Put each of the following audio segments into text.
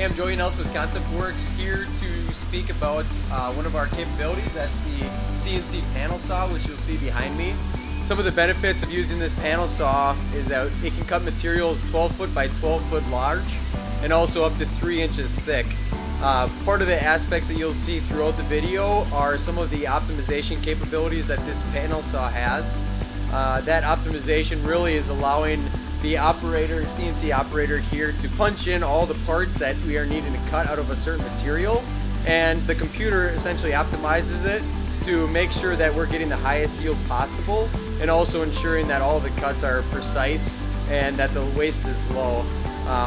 Hey, I'm Joey Nelson with Concept Works, here to speak about one of our capabilities. That's the CNC Panel Saw, which you'll see behind me. Some of the benefits of using this panel saw is that it can cut materials 12 foot by 12 foot large and also up to 3 inches thick. Part of the aspects that you'll see throughout the video are some of the optimization capabilities that this panel saw has. That optimization really is allowing the CNC operator here to punch in all the parts that we are needing to cut out of a certain material, and the computer essentially optimizes it to make sure that we're getting the highest yield possible and also ensuring that all the cuts are precise and that the waste is low.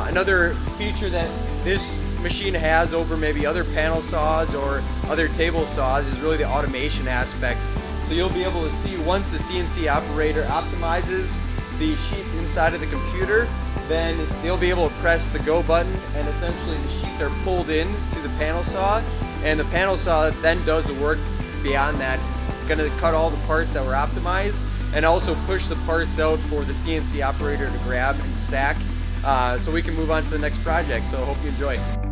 Another feature that this machine has over maybe other panel saws or other table saws is really the automation aspect. So you'll be able to see once the CNC operator optimizes the sheets inside of the computer, then they'll be able to press the go button and essentially the sheets are pulled in to the panel saw, and the panel saw then does the work beyond that. It's going to cut all the parts that were optimized and also push the parts out for the CNC operator to grab and stack so we can move on to the next project. So I hope you enjoy.